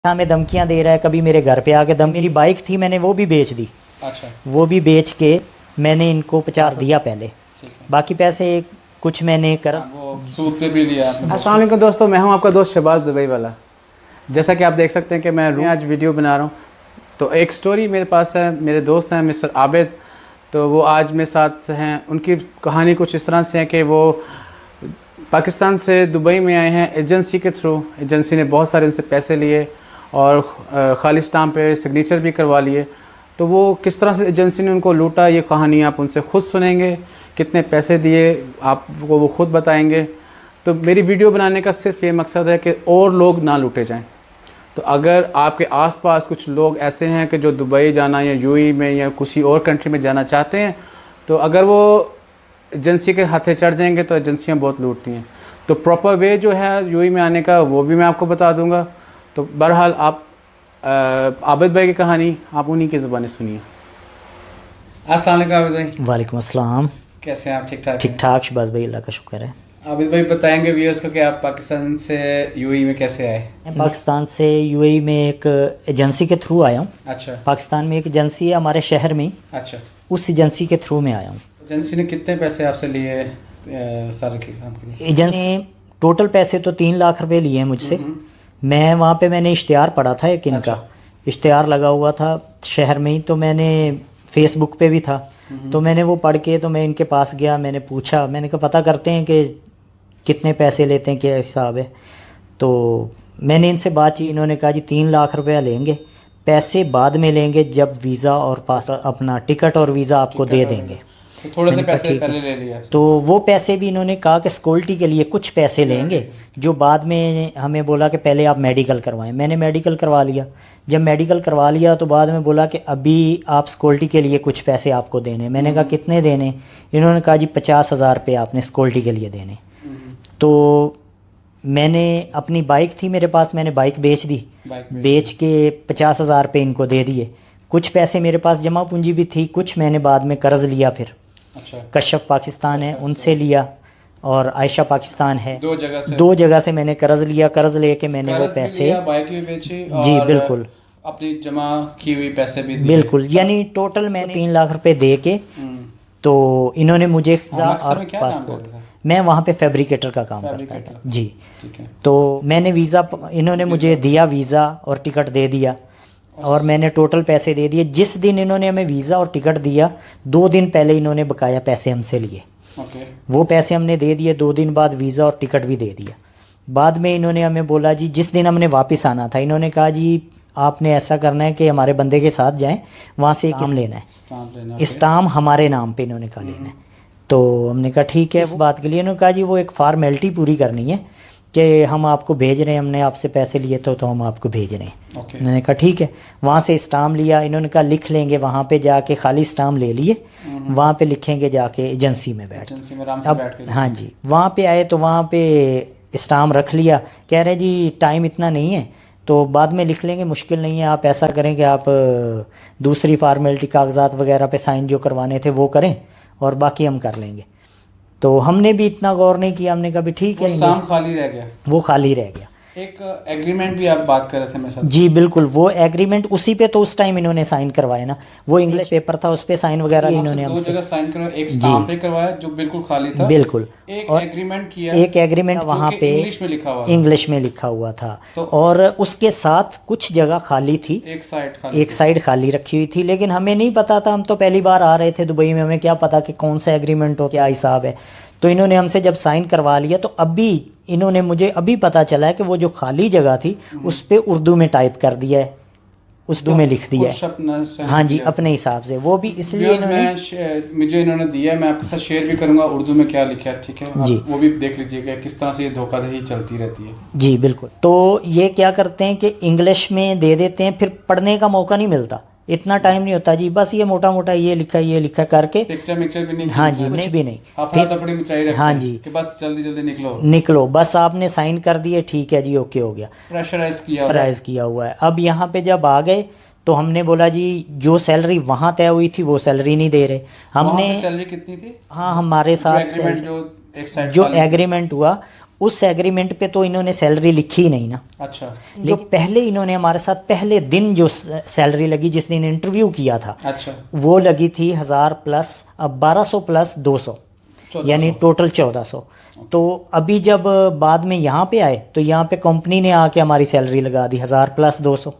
हमें धमकियां दे रहा है, कभी मेरे घर पे आके मेरी बाइक थी मैंने वो भी बेच दी। अच्छा। वो भी बेच के मैंने इनको 50 दिया पहले, ठीक है। बाकी पैसे कुछ मैंने कर वो सूद पे भी लिया आपने। अस्सलाम वालेकुम दोस्तों, मैं हूं आपका दोस्त शहबाज दुबई वाला। जैसा कि आप देख सकते हैं कि मैं आज वीडियो बना रहा हूं, तो एक स्टोरी मेरे पास है। मेरे दोस्त हैं मिस्टर आबिद, तो वो आज मेरे साथ हैं। उनकी कहानी कुछ इस तरह से है कि वो पाकिस्तान से दुबई में आए हैं एजेंसी के थ्रू। एजेंसी ने बहुत सारे उनसे पैसे लिए और खाली स्टाम्प पे सिग्नेचर भी करवा लिए। तो वो किस तरह से एजेंसी ने उनको लूटा, ये कहानी आप उनसे ख़ुद सुनेंगे। कितने पैसे दिए आपको वो ख़ुद बताएंगे। तो मेरी वीडियो बनाने का सिर्फ ये मकसद है कि और लोग ना लूटे जाएं। तो अगर आपके आसपास कुछ लोग ऐसे हैं कि जो दुबई जाना या यूएई में या किसी और कंट्री में जाना चाहते हैं, तो अगर वो एजेंसी के हाथे चढ़ जाएंगे तो एजेंसियां बहुत लूटती हैं। तो प्रॉपर वे जो है यूएई में आने का वो भी मैं आपको बता दूंगा। तो बहरहाल आप आबिद भाई की कहानी आप उन्हीं की ज़ुबानी सुनिए। अस्सलाम वालेकुम आबिद भाई। वालेकुम अस्सलाम। कैसे हैं आप? ठीक ठाक? ठीक ठाक शहबाज भाई, अल्लाह का शुक्र है। आबिद भाई बताएंगे व्यूअर्स को कि आप पाकिस्तान से यूएई में कैसे आए? मैं पाकिस्तान से यूएई में एक एजेंसी के थ्रू आया हूँ। अच्छा। पाकिस्तान में एक एजेंसी है हमारे शहर में, अच्छा। उस एजेंसी के थ्रू में आया हूँ। एजेंसी ने कितने पैसे आपसे लिए सारे के काम के लिए? एजेंसी ने टोटल पैसे तो 3 लाख रुपए लिए मुझसे। मैं वहाँ पे मैंने इश्तिहार पढ़ा था एक इनका। इश्तिहार लगा हुआ था शहर में ही, तो मैंने फेसबुक पे भी था। तो मैंने वो पढ़ के तो मैं इनके पास गया, मैंने पूछा, मैंने कहा पता करते हैं कि कितने पैसे लेते हैं, क्या हिसाब है। तो मैंने इनसे बात की, इन्होंने कहा जी 3 लाख रुपया लेंगे, पैसे बाद में लेंगे जब वीज़ा और पास अपना टिकट और वीज़ा आपको दे देंगे। तो थोड़े से मैंने कहा पैसे ठीक पहले है। ले लिया। तो वो पैसे भी इन्होंने कहा कि सिक्योरिटी के लिए कुछ पैसे लेंगे, जो बाद में हमें बोला कि पहले आप मेडिकल करवाएं। मैंने मेडिकल करवा लिया। जब मेडिकल करवा लिया तो बाद में बोला कि अभी आप सिक्योरिटी के लिए कुछ पैसे आपको देने। मैंने कहा कितने देने? इन्होंने कहा जी 50,000 रुपये आपने सिक्योरिटी के लिए देने। तो मैंने अपनी बाइक थी मेरे पास, मैंने बाइक बेच दी। बेच के 50,000 रुपये इनको दे दिए। कुछ पैसे मेरे पास जमा पूंजी भी थी, कुछ मैंने बाद में कर्ज़ लिया। फिर अच्छा। कश्यप पाकिस्तान है उनसे लिया और आयशा पाकिस्तान है, दो जगह से मैंने कर्ज़ लिया। कर्ज़ लेके मैंने वो पैसे बाइक भी बेची जी और बिल्कुल अपनी जमा की हुई पैसे भी दिए। बिल्कुल, यानी टोटल मैंने 3 लाख रुपए दे के, तो इन्होंने मुझे और पासपोर्ट, मैं वहाँ पे फैब्रिकेटर का काम करता था जी। ठीक है। तो मैंने वीज़ा, इन्होंने मुझे दिया वीज़ा और टिकट दे दिया और मैंने टोटल पैसे दे दिए। जिस दिन इन्होंने हमें वीज़ा और टिकट दिया 2 दिन पहले इन्होंने बकाया पैसे हमसे लिए। वो पैसे हमने दे दिए। 2 दिन बाद वीज़ा और टिकट भी दे दिया। बाद में इन्होंने हमें बोला जी, जिस दिन हमने वापस आना था, इन्होंने कहा जी आपने ऐसा करना है कि हमारे बंदे के साथ जाएं, वहाँ से एक लेना है, स्टाम्प हमारे नाम पे इन्होंने कहा लेना है। तो हमने कहा ठीक है। इस बात के लिए इन्होंने कहा जी वो एक फॉर्मेलिटी पूरी करनी है कि हम आपको भेज रहे हैं, हमने आपसे पैसे लिए तो हम आपको भेज रहे हैं। मैंने कहा ठीक है। वहाँ से स्टाम्प लिया। इन्होंने कहा लिख लेंगे, वहाँ पे जाके खाली स्टाम्प ले लिए, वहाँ पे लिखेंगे जाके एजेंसी में बैठ के। हाँ जी, वहाँ पे आए तो वहाँ पे स्टाम्प रख लिया। कह रहे जी टाइम इतना नहीं है तो बाद में लिख लेंगे, मुश्किल नहीं है। आप ऐसा करें कि आप दूसरी फार्मेलिटी कागजात वगैरह पे साइन जो करवाने थे वो करें और बाकी हम कर लेंगे। तो हमने भी इतना गौर नहीं किया, हमने कहा भी ठीक है। स्टाम्प खाली रह गया। वो खाली रह गया। एक एग्रीमेंट भी आप बात कर रहे थे मेरे साथ। जी बिल्कुल, वो एग्रीमेंट उसी पे तो उस टाइम इन्होंने साइन करवाया ना। वो इंग्लिश पेपर था, उस पे साइन वगैरह इन्होंने दो जगह साइन करवाया, एक स्टाम्प पे करवाया जो बिल्कुल खाली था। बिल्कुल। एक एग्रीमेंट किया, एक एग्रीमेंट वहाँ पे इंग्लिश में लिखा हुआ था। तो और उसके साथ कुछ जगह खाली थी, एक साइड खाली रखी हुई थी। लेकिन हमें नहीं पता था, हम तो पहली बार आ रहे थे दुबई में, हमें क्या पता कि कौन सा एग्रीमेंट हो, क्या हिसाब है। तो इन्होंने हमसे जब साइन करवा लिया तो अभी इन्होंने मुझे अभी पता चला है कि वो जो खाली जगह थी उस पे उर्दू में टाइप कर दिया है, उर्दू में लिख दिया है। हाँ जी, अपने हिसाब से। वो भी इसलिए मुझे इन्होंने दिया, मैं आपके साथ शेयर भी करूंगा उर्दू में क्या लिखा है। ठीक है जी, वो भी देख लीजिएगा किस तरह से ये धोखाधड़ी चलती रहती है। जी बिल्कुल। तो ये क्या करते हैं कि इंग्लिश में दे देते हैं, फिर पढ़ने का मौका नहीं मिलता, इतना टाइम नहीं होता जी। बस ये मोटा मोटा ये लिखा करके पिक्चर भी नहीं। हाँ जी, कुछ भी नहीं। फिर हाँ जी, कि बस जल्दी जल्दी निकलो बस। आपने साइन कर दिए, ठीक है जी, ओके हो गया। प्रेशराइज किया हुआ है। अब यहाँ पे जब आ गए तो हमने बोला जी जो सैलरी वहाँ तय हुई थी वो सैलरी नहीं दे रहे। हमने सैलरी कितनी थी? हाँ, हमारे साथ जो एग्रीमेंट हुआ उस एग्रीमेंट पे तो इन्होंने सैलरी लिखी ही नहीं ना। अच्छा जो पहले इन्होंने हमारे साथ पहले दिन जो सैलरी लगी जिस दिन इंटरव्यू किया था अच्छा वो लगी थी 1000 प्लस, अब 1200 प्लस 200 यानी टोटल 1400। तो अभी जब बाद में यहाँ पे आए तो यहाँ पे कंपनी ने आके हमारी सैलरी लगा दी 1000 प्लस 200।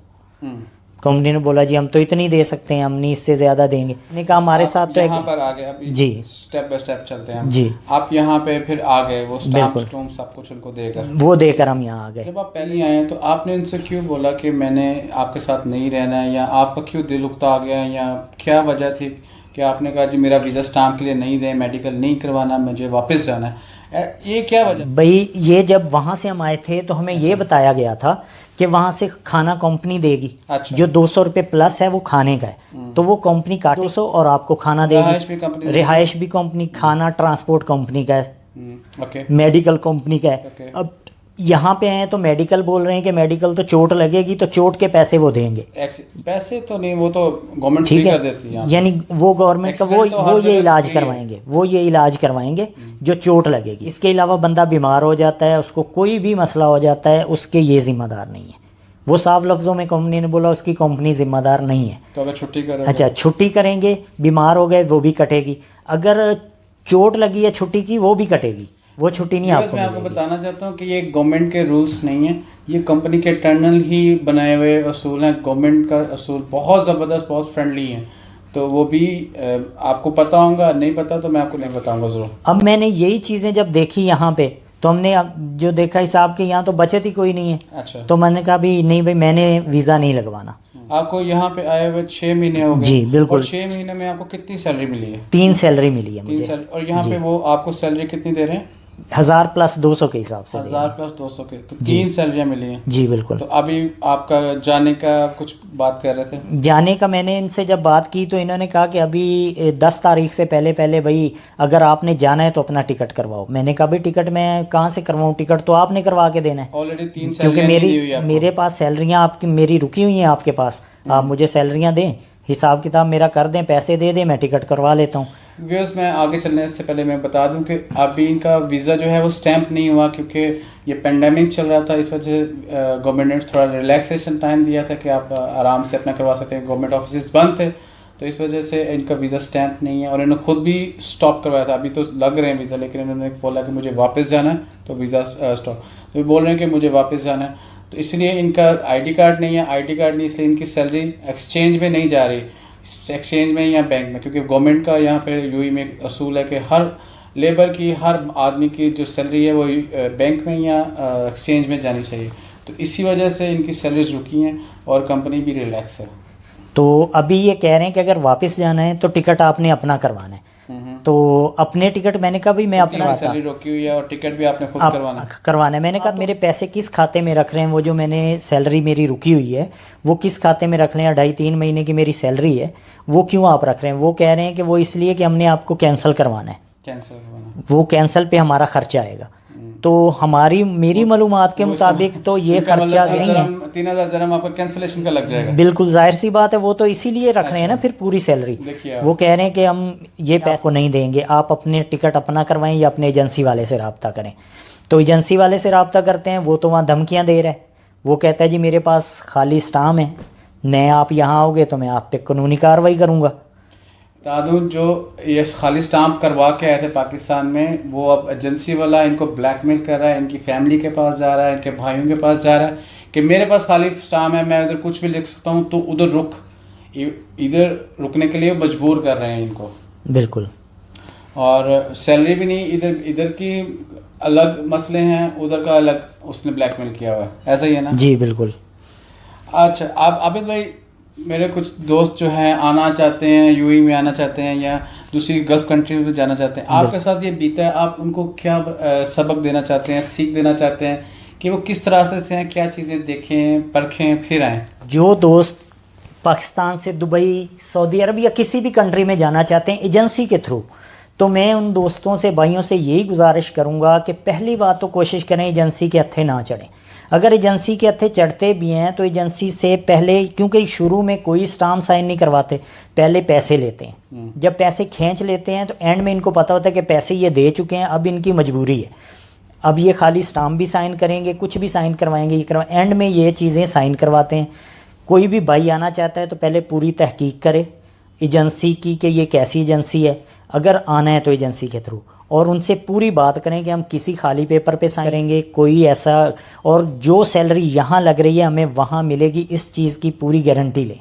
कंपनी ने बोला जी हम तो इतनी दे सकते हैं, हम नहीं इससे ज़्यादा देंगे। मैंने कहा हमारे साथ तो यहाँ पर आ गए अभी जी स्टेप बाय स्टेप चलते हैं जी आप यहाँ पे फिर आ गए वो स्टाम्प सब कुछ उनको देकर वो देकर हम यहाँ आ गए। जब आप पहले आए तो आपने उनसे क्यों बोला कि मैंने आपके साथ नहीं रहना है, या आपका क्यों दिल उकता आ गया, या क्या वजह थी कि आपने कहा जी मेरा वीज़ा स्टाम्प के लिए नहीं दें, मेडिकल नहीं करवाना, मुझे वापस जाना है, ये क्या वजह? भाई ये जब वहाँ से हम आए थे तो हमें ये बताया गया था कि वहाँ से खाना कंपनी देगी। अच्छा। जो 200 रुपये प्लस है वो खाने का है, तो वो कंपनी काट 200 और आपको खाना देगी। रिहाइश भी कंपनी, खाना ट्रांसपोर्ट कंपनी का है, ओके मेडिकल कंपनी का है। अब यहाँ पे हैं तो मेडिकल बोल रहे हैं कि मेडिकल तो चोट लगेगी तो चोट के पैसे वो देंगे। पैसे तो नहीं, वो तो गवर्नमेंट ठीक कर है, देती है। यानी वो गवर्नमेंट का वो ये इलाज करवाएंगे, वो ये इलाज करवाएंगे जो चोट लगेगी। इसके अलावा बंदा बीमार हो जाता है, उसको कोई भी मसला हो जाता है, उसके ये जिम्मेदार नहीं है। वो साफ लफ्ज़ों में कंपनी ने बोला उसकी कंपनी जिम्मेदार नहीं है। तो अगर छुट्टी करें, अच्छा छुट्टी करेंगे, बीमार हो गए वो भी कटेगी, अगर चोट लगी है छुट्टी की वो भी कटेगी, वो छुट्टी नहीं आपको मैं आपको बताना चाहता हूँ कि ये गवर्नमेंट के रूल्स नहीं है, ये कंपनी के इंटरनल ही बनाए हुए असूल हैं। गवर्नमेंट का असूल बहुत ज़बरदस्त, बहुत फ्रेंडली हैं, तो वो भी आपको पता होगा, नहीं पता तो मैं आपको नहीं बताऊंगा ज़रूर। अब मैंने यही चीज़ें जब देखी यहाँ पे तो हमने जो देखा हिसाब के यहाँ तो बचत ही कोई नहीं है। अच्छा, तो मैंने कहा भी नहीं भाई मैंने वीज़ा नहीं लगवाना। आपको यहाँ पे आए हुए 6 महीने हो गए? जी बिल्कुल। और 6 महीने में आपको कितनी सैलरी मिली है? 3 सैलरी मिली है मुझे। 3 और यहाँ पे वो आपको सैलरी कितनी दे रहे हैं? 1000 प्लस 200 के हिसाब से 1000 प्लस 200 के, तो 3 सैलरियाँ मिली हैं। जी बिल्कुल। तो अभी आपका जाने का कुछ बात कर रहे थे? जाने का मैंने इनसे जब बात की तो इन्होंने कहा कि अभी 10 तारीख से पहले पहले भाई अगर आपने जाना है तो अपना टिकट करवाओ। मैंने कहा भाई टिकट मैं कहाँ से करवाऊँ, टिकट तो आपने करवा के देना है। ऑलरेडी 3 क्योंकि मेरे पास सैलरियाँ आपकी मेरी रुकी हुई हैं आपके पास, आप मुझे सैलरियाँ दें, हिसाब किताब मेरा कर दें, पैसे दे दें, मैं टिकट करवा लेता हूँ। व्यूअर्स मैं आगे चलने से पहले मैं बता दूं कि अभी इनका वीज़ा जो है वो स्टैंप नहीं हुआ, क्योंकि ये पेंडेमिक चल रहा था। इस वजह से गवर्नमेंट ने थोड़ा रिलैक्सेशन टाइम दिया था कि आप आराम से अपना करवा सकते हैं। गवर्नमेंट ऑफिस बंद थे तो इस वजह से इनका वीज़ा स्टैंप नहीं है, और इन्होंने खुद भी स्टॉप करवाया था। अभी तो लग रहे हैं वीज़ा, लेकिन इन्होंने बोला कि मुझे वापस जाना है तो वीज़ा स्टॉप, तो ये बोल रहे हैं कि मुझे वापस जाना है, तो इसलिए इनका ID कार्ड नहीं है। ID कार्ड नहीं, इसलिए इनकी सैलरी एक्सचेंज में नहीं जा रही, एक्सचेंज में या बैंक में, क्योंकि गवर्नमेंट का यहाँ पे यूएई में असूल है कि हर लेबर की, हर आदमी की जो सैलरी है वो बैंक में या एक्सचेंज में जानी चाहिए। तो इसी वजह से इनकी सैलरीज रुकी हैं और कंपनी भी रिलैक्स है। तो अभी ये कह रहे हैं कि अगर वापस जाना है तो टिकट आपने अपना करवाना है। तो अपने टिकट मैंने कहा भाई मैं अपना सैलरी रोकी हुई है और टिकट भी आपने खुद करवाना है। मैंने कहा मेरे पैसे किस खाते में रख रहे हैं, वो जो मैंने सैलरी मेरी रुकी हुई है वो किस खाते में रख रहे हैं, 2.5-3 महीने की मेरी सैलरी है वो क्यों आप रख रहे हैं। वो कह रहे हैं कि वो इसलिए कि हमने आपको कैंसिल करवाना है, वो कैंसिल पे हमारा खर्चा आएगा। तो मेरी मालूमात के मुताबिक तो ये खर्चा नहीं है। 3000 दिरहम आपका कैंसिलेशन का लग जाएगा। बिल्कुल जाहिर सी बात है, वो तो इसीलिए रख रहे हैं ना फिर पूरी सैलरी। वो कह रहे हैं कि हम ये पैसे नहीं देंगे, आप अपने टिकट अपना करवाएं या अपने एजेंसी वाले से रब्ता करें। तो एजेंसी वाले से रब्ता करते हैं, वो तो वहाँ धमकियाँ दे रहे हैं। वो कहता है जी मेरे पास खाली स्टाम्प है, मैं आप यहाँ आओगे तो मैं आप पे कानूनी कार्रवाई करूँगा। दादू जो ये खाली स्टाम्प करवा के आए थे पाकिस्तान में, वो अब एजेंसी वाला इनको ब्लैकमेल कर रहा है, इनकी फैमिली के पास जा रहा है, इनके भाइयों के पास जा रहा है कि मेरे पास खाली स्टाम्प है, मैं उधर कुछ भी लिख सकता हूँ, तो उधर रुक। इधर रुकने के लिए मजबूर कर रहे हैं इनको। बिल्कुल। और सैलरी भी नहीं, इधर की अलग मसले हैं, उधर का अलग उसने ब्लैकमेल किया हुआ है, ऐसा ही है ना? जी बिल्कुल। अच्छा, आप आबिद भाई, मेरे कुछ दोस्त जो हैं आना चाहते हैं, यूएई में आना चाहते हैं या दूसरी गल्फ कंट्री में जाना चाहते हैं, आपके साथ ये बीता है, आप उनको क्या सबक देना चाहते हैं, सीख देना चाहते हैं कि वो किस तरह से हैं, क्या चीज़ें देखें, परखें, फिर आएँ? जो दोस्त पाकिस्तान से दुबई, सऊदी अरब या किसी भी कंट्री में जाना चाहते हैं एजेंसी के थ्रू, तो मैं उन दोस्तों से, भाइयों से यही गुजारिश करूंगा कि पहली बात तो कोशिश करें एजेंसी के हत्थे ना चढ़ें। अगर एजेंसी के हत्थे चढ़ते भी हैं तो एजेंसी से पहले, क्योंकि शुरू में कोई स्टाम्प साइन नहीं करवाते, पहले पैसे लेते हैं। जब पैसे खींच लेते हैं तो एंड में इनको पता होता है कि पैसे ये दे चुके हैं, अब इनकी मजबूरी है, अब ये खाली स्टाम्प भी साइन करेंगे, कुछ भी साइन करवाएंगे, ये करवा एंड में ये चीज़ें साइन करवाते हैं। कोई भी भाई आना चाहता है तो पहले पूरी तहकीक करे एजेंसी की कि ये कैसी एजेंसी है, अगर आना है तो एजेंसी के थ्रू, और उनसे पूरी बात करें कि हम किसी खाली पेपर पे साइन करेंगे, कोई ऐसा, और जो सैलरी यहाँ लग रही है हमें वहाँ मिलेगी, इस चीज़ की पूरी गारंटी लें,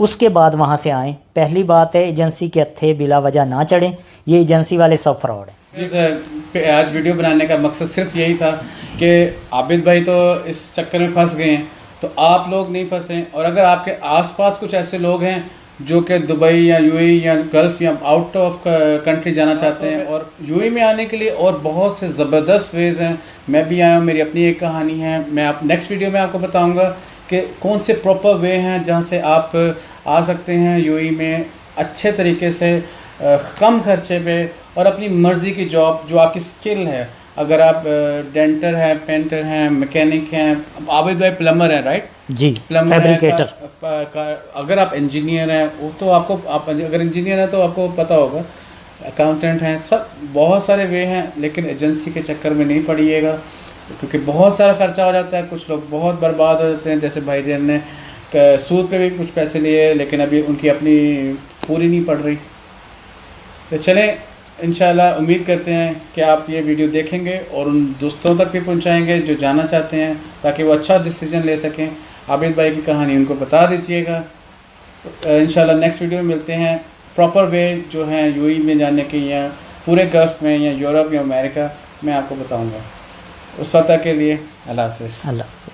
उसके बाद वहाँ से आएँ। पहली बात है एजेंसी के हत्थे बिला वजह ना चढ़ें, ये एजेंसी वाले सब फ्रॉड हैं। जी सर, आज वीडियो बनाने का मकसद सिर्फ यही था कि आबिद भाई तो इस चक्कर में फंस गए हैं, तो आप लोग नहीं फंसें। और अगर आपके आसपास कुछ ऐसे लोग हैं जो कि दुबई या यूएई या गल्फ़ या आउट ऑफ कंट्री जाना चाहते हैं, और यूएई में आने के लिए और बहुत से ज़बरदस्त वेज़ हैं। मैं भी आया हूँ, मेरी अपनी एक कहानी है, मैं आप नेक्स्ट वीडियो में आपको बताऊँगा कि कौन से प्रॉपर वे हैं जहाँ से आप आ सकते हैं यूएई में अच्छे तरीके से, कम खर्चे पे, और अपनी मर्ज़ी की जॉब जो आपकी स्किल है। अगर आप डेंटर हैं, पेंटर हैं, मैकेनिक हैं, आबिद भाई प्लम्बर है, राइट? जी, प्लम्बर फैब्रिकेटर। अगर आप इंजीनियर हैं, वो तो आपको, आप अगर इंजीनियर हैं तो आपको पता होगा, अकाउंटेंट हैं, सब बहुत सारे वे हैं। लेकिन एजेंसी के चक्कर में नहीं पड़िएगा, क्योंकि बहुत सारा खर्चा हो जाता है। कुछ लोग बहुत बर्बाद हो जाते हैं, जैसे भाईजान ने सूद पे भी कुछ पैसे लिए, लेकिन अभी उनकी अपनी पूरी नहीं पड़ रही। तो चलें, इंशाल्लाह उम्मीद करते हैं कि आप ये वीडियो देखेंगे और उन दोस्तों तक भी पहुंचाएंगे जो जाना चाहते हैं, ताकि वो अच्छा डिसीजन ले सकें। आबिद भाई की कहानी उनको बता दीजिएगा। इंशाल्लाह नेक्स्ट वीडियो में मिलते हैं। प्रॉपर वे जो हैं यूएई में जाने के, या पूरे गल्फ़ में, या यूरोप या अमेरिका में, आपको बताऊँगा। उस वक्त के लिए अल्लाह हाफ़िज़। अल्लाह।